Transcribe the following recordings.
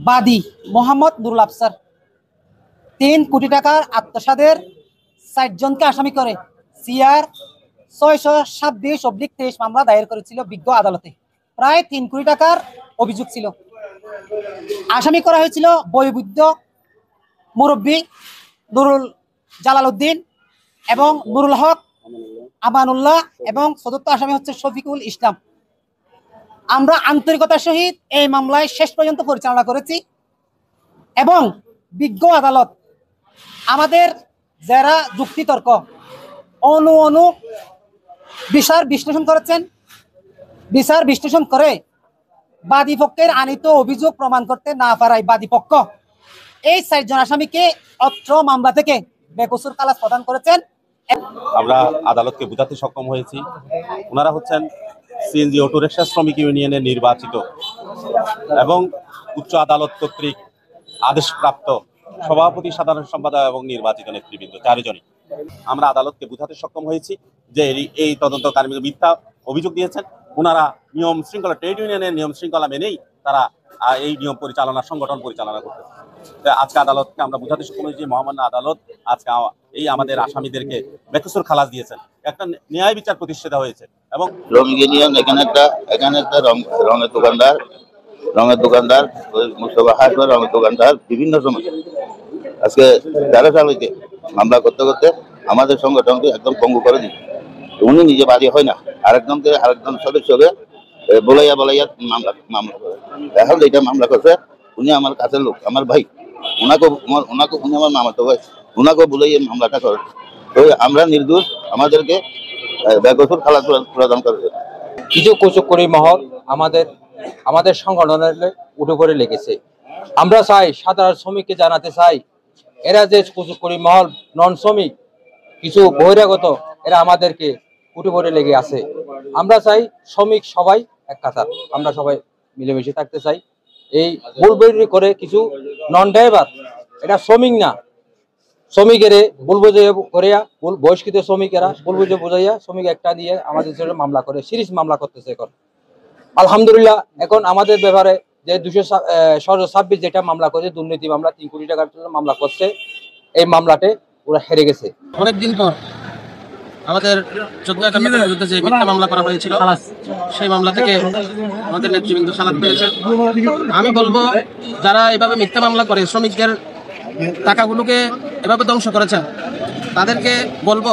বাদী মোহাম্মদ নুরুল আফসার 3 কোটি টাকার আত্মসাদের 60 জনকে আসামি করে সিআর 626/23 মামলা দায়ের করেছিল বিজ্ঞ আদালতে। প্রায় 3 কোটি টাকার অভিযোগ ছিল। আসামি করা হয়েছিল বয়োবৃদ্ধ মুরব্বী নুরুল জালালউদ্দিন এবং নুরুল হক আমানুল্লাহ এবং চতুর্থ আসামি হচ্ছে শফিকুল ইসলাম। আমরা আন্তরিকতার সহিত এই মামলায় শেষ পর্যন্ত পরিচালনা করেছি এবং বিজ্ঞ আদালত আমাদের যারা যুক্তিতর্ক অনু বিচার বিশ্লেষণ করেছেন। বিচার বিশ্লেষণ করে বাদী পক্ষের আনিত অভিযোগ প্রমাণ করতে না পারায় বাদী পক্ষ এই 4 জন আসামিকে অত্র মামলা থেকে বেকসুর খালাস প্রদান করেছেন। আমরা আদালতকে বোঝাতে সক্ষম হয়েছি ওনারা হচ্ছেন সিএনজি অটো রিকশা শ্রমিক ইউনিয়নের নির্বাচিত এবং উচ্চ আদালত কর্তৃক আদেশপ্রাপ্ত সভাপতি, সাধারণ সম্পাদক এবং নির্বাচিত নেতৃবৃন্দ 4 জনই। আমরা আদালতকে বোঝাতে সক্ষম হয়েছি যে এই তদন্তকারী মিথ্যা অভিযোগ দিয়েছেন। ওনারা নিয়ম শৃঙ্খলা, ট্রেড ইউনিয়নের নিয়ম শৃঙ্খলা মেনেই তারা এই নিয়ম পরিচালনা, সংগঠন পরিচালনা করতেছে। আজকে আদালতকে আমরা বোঝাতে সক্ষম হয়েছি মহামান্য আদালত আজকে এই আমাদের আসামিদেরকে বেকসুর খালাস দিয়েছেন। একটা ন্যায় বিচার প্রতিষ্ঠিত হয়েছে। এবং শ্রমিক ইউনিয়ন এখানে একটা রঙের দোকানদার মুস্তফা হাট রঙের দোকানদার বিভিন্ন সময় আজকে 13 সাল হইতে মামলা করতে করতে আমাদের সংগঠনকে একদম পঙ্গু করে দিচ্ছে। উনি নিজে বাদী হয় না, আরেকজন সদস্যকে বলাইয়া মামলা করে। এখন যেটা মামলা করছে উনি আমার কাছের লোক, আমার ভাই, উনি আমার মামাতো ভাই, উনাকে বলেই মামলাটা করে। তো আমরা নির্দোষ, আমাদেরকে বেকসুর খালাস প্রদান করেছে। কিছু কুচক্রী মহল আমাদের সংগঠনের উঠে করে লেগেছে। আমরা চাই, সাধারণ শ্রমিককে জানাতে চাই, এরা যে কুচক্রী মহল, নন শ্রমিক কিছু বহিরাগত, এরা আমাদেরকে উঠে করে লেগে আছে। আমরা চাই শ্রমিক সবাই এক কাতার, আমরা সবাই মিলেমিশে থাকতে চাই। এই ভুলবেরি করে কিছু নন ড্রাইভার, এটা শ্রমিক না, শ্রমিকের বুলবুঝে করিয়া বহিষ্কৃত শ্রমিকেরা বুলবুঝে বুঝাইয়া শ্রমিক একটা দিয়ে আমাদের জন্য মামলা করে, সিরিজ মামলা করতেছে এখন। আলহামদুলিল্লাহ এখন আমাদের ব্যাপারে যে 226 যেটা মামলা করে দুর্নীতি মামলা 3 কোটি টাকার জন্য মামলা করছে, এই মামলাতে ওরা হেরে গেছে। অনেকদিন পর আমাদের 14 একাডেমির বিরুদ্ধে যে মিথ্যা মামলা করা হয়েছিল সেই মামলা থেকে আমাদের নেতৃবৃন্দ সালাত পেয়েছে। আমি বলবো যারা এভাবে মিথ্যা মামলা করে শ্রমিকদের টাকাগুলোকে এভাবে ধ্বংস করেছেন, তাদেরকে বলবো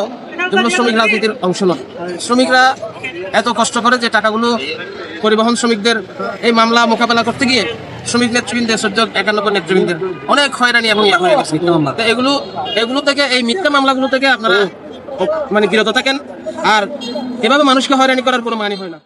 যেগুলো শ্রমিক রাজনীতির অংশ নয়। শ্রমিকরা এত কষ্ট করে যে টাকাগুলো পরিবহন শ্রমিকদের এই মামলা মোকাবেলা করতে গিয়ে শ্রমিক নেতৃবৃন্দের, 51 নেতৃবৃন্দের অনেক হয়রানি এবং হয়ে গেছে মিথ্যা মামলা। তো এগুলো থেকে, এই মিথ্যা মামলাগুলো থেকে আপনারা বিরত থাকেন। আর এভাবে মানুষকে হয়রানি করার কোনো মানে হয় না।